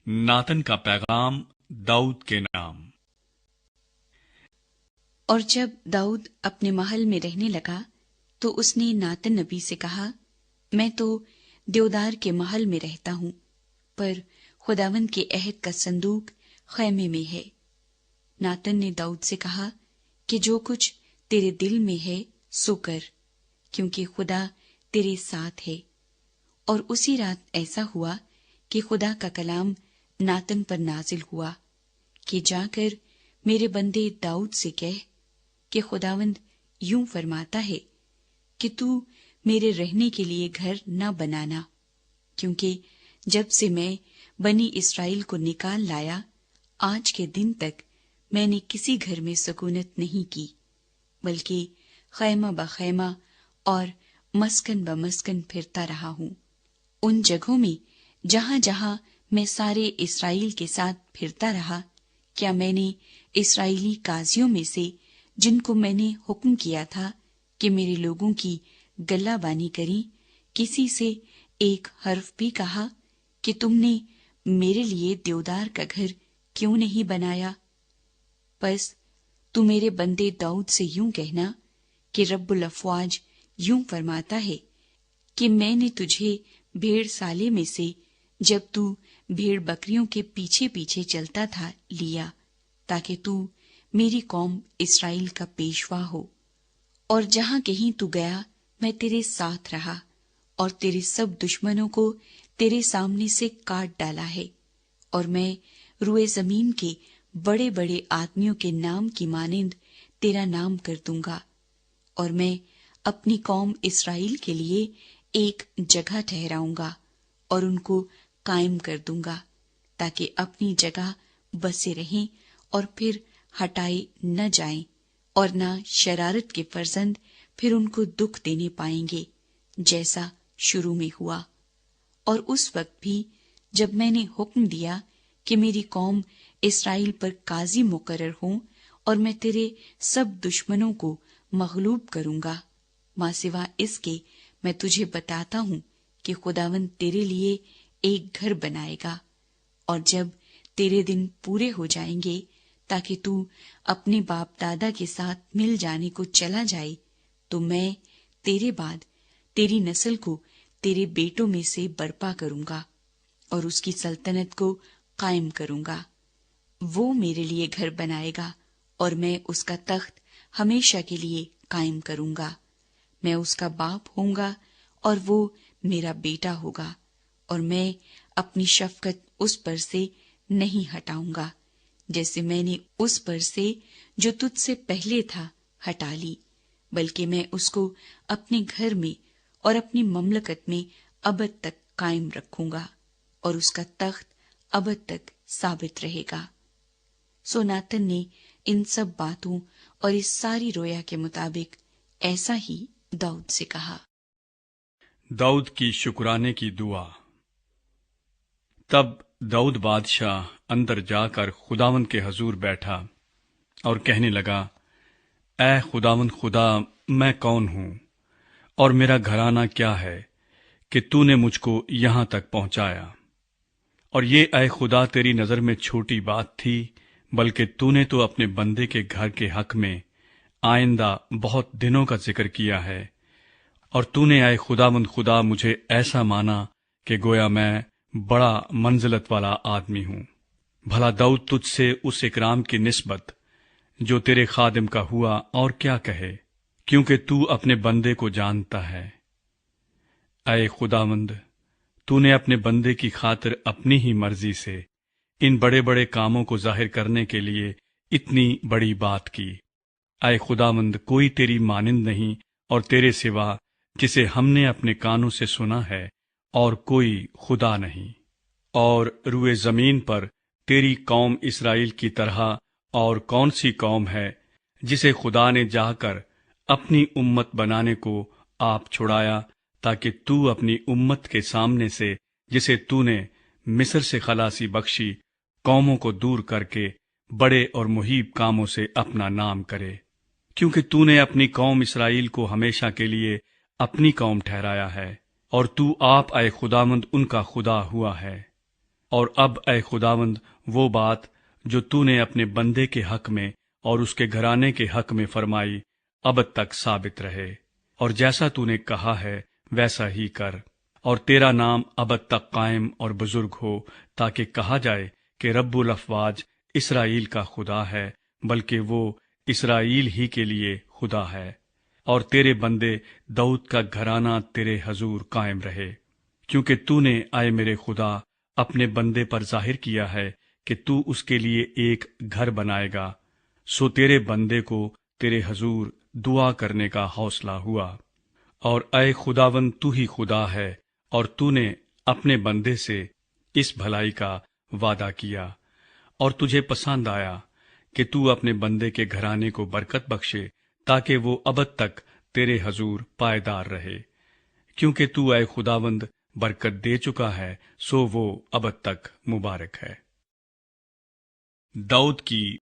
नातन का पैगाम दाऊद के नाम। और जब दाऊद अपने महल में रहने लगा तो उसने नातन नबी से कहा, मैं तो देवदार के महल में रहता हूँ, पर खुदावंद के अहद का संदूक खैमे में है। नातन ने दाऊद से कहा कि जो कुछ तेरे दिल में है सो कर, क्योंकि खुदा तेरे साथ है। और उसी रात ऐसा हुआ कि खुदा का कलाम नातन पर नाजिल हुआ कि जाकर मेरे बंदे दाऊद से कह कि खुदावंद यूं फरमाता है कि तू मेरे रहने के लिए घर न बनाना, क्योंकि जब से मैं बनी इस्राएल को निकाल लाया आज के दिन तक मैंने किसी घर में सुकूनत नहीं की, बल्कि खैमा ब खैमा और मस्कन ब मस्कन फिरता रहा हूँ। उन जगहों में जहाँ जहाँ मैं सारे इस्राएल के साथ फिरता रहा, क्या मैंने इस्राएली काजियों में से जिनको मैंने हुक्म किया था कि मेरे लोगों की गल्लाबानी करी, किसी से एक हर्फ भी कहा कि तुमने मेरे लिए देवदार का घर क्यों नहीं बनाया? बस तू मेरे बंदे दाऊद से यूं कहना कि रब्बुल अफ़वाज यूं फरमाता है कि मैंने तुझे भेड़ साले में से जब तू भेड़ बकरियों के पीछे पीछे चलता था लिया, ताकि तू मेरी कौम इस्राएल का पेशवा हो। और जहां कहीं तू गया मैं तेरे साथ रहा और तेरे सब दुश्मनों को तेरे सामने से काट डाला है। और मैं रुए जमीन के बड़े बड़े आदमियों के नाम की मानिंद तेरा नाम कर दूंगा। और मैं अपनी कौम इस्राएल के लिए एक जगह ठहराऊंगा और उनको कायम कर दूंगा, ताकि अपनी जगह बसे रहें और फिर हटाए न जाएं, और न शरारत के फर्जंद फिर उनको दुख देने पाएंगे, जैसा शुरू में हुआ। और उस वक्त भी जब मैंने हुक्म दिया कि मेरी कौम इस्राएल पर काजी मुकर्रर हों और मैं तेरे सब दुश्मनों को मगलूब करूंगा, मां सिवा इसके मैं तुझे बताता हूं कि खुदावंद तेरे लिए एक घर बनाएगा। और जब तेरे दिन पूरे हो जाएंगे ताकि तू अपने बाप दादा के साथ मिल जाने को चला जाए, तो मैं तेरे बाद तेरी नस्ल को तेरे बेटों में से बर्पा करूंगा और उसकी सल्तनत को कायम करूंगा। वो मेरे लिए घर बनाएगा और मैं उसका तख्त हमेशा के लिए कायम करूंगा। मैं उसका बाप होऊंगा और वो मेरा बेटा होगा, और मैं अपनी शफकत उस पर से नहीं हटाऊंगा, जैसे मैंने उस पर से जो तुझसे पहले था हटा ली, बल्कि मैं उसको अपने घर में और अपनी ममलकत में अबद तक कायम रखूंगा और उसका तख्त अबद तक साबित रहेगा। सो नातन ने इन सब बातों और इस सारी रोया के मुताबिक ऐसा ही दाऊद से कहा। दाऊद की शुक्राने की दुआ। तब दाऊद बादशाह अंदर जाकर खुदावंद के हजूर बैठा और कहने लगा, ऐ खुदावंद खुदा, मैं कौन हूं और मेरा घराना क्या है कि तूने मुझको यहां तक पहुंचाया? और ये ऐ खुदा तेरी नजर में छोटी बात थी, बल्कि तूने तो अपने बंदे के घर के हक में आइंदा बहुत दिनों का जिक्र किया है। और तूने ऐ खुदावंद खुदा मुझे ऐसा माना कि गोया मैं बड़ा मंजिलत वाला आदमी हूं। भला दाऊद तुझसे उस इकराम की निस्बत जो तेरे खादिम का हुआ और क्या कहे, क्योंकि तू अपने बंदे को जानता है। ऐ खुदावंद, तूने अपने बंदे की खातिर अपनी ही मर्जी से इन बड़े बड़े कामों को जाहिर करने के लिए इतनी बड़ी बात की। ऐ खुदावंद, कोई तेरी मानिंद नहीं और तेरे सिवा जिसे हमने अपने कानों से सुना है और कोई खुदा नहीं। और रुए जमीन पर तेरी कौम इस्राएल की तरह और कौन सी कौम है जिसे खुदा ने जाकर अपनी उम्मत बनाने को आप छुड़ाया, ताकि तू अपनी उम्मत के सामने से जिसे तूने मिस्र से खलासी बख्शी कौमों को दूर करके बड़े और मुहीब कामों से अपना नाम करे। क्योंकि तूने अपनी कौम इस्राएल को हमेशा के लिए अपनी कौम ठहराया है और तू आप ऐ खुदावंद उनका खुदा हुआ है। اور اب اے خداوند وہ بات جو تو نے اپنے بندے کے حق میں اور اس کے گھرانے کے حق میں فرمائی ابد تک ثابت رہے، اور جیسا تو نے کہا ہے ویسا ہی کر، اور تیرا نام ابد تک قائم اور بزرگ ہو، تاکہ کہا جائے کہ رب الافواج اسرائیل کا خدا ہے، بلکہ وہ اسرائیل ہی کے لیے خدا ہے۔ اور تیرے بندے داؤد کا گھرانہ تیرے حضور قائم رہے، کیونکہ تو نے اے میرے خدا اپنے بندے پر ظاہر کیا ہے کہ تو اس کے لیے ایک گھر بنائے گا، سو تیرے بندے کو تیرے حضور دعا کرنے کا حوصلہ ہوا۔ اور اے خداوند تو ہی خدا ہے، اور تو نے اپنے بندے سے اس بھلائی کا وعدہ کیا، اور تجھے پسند آیا کہ تو اپنے بندے کے گھرانے کو برکت بخشے، تاکہ وہ ابد تک تیرے حضور پائیدار رہے، کیونکہ تو اے خداوند برکت دے چکا ہے، سو وہ ابد تک مبارک ہے۔ داؤد کی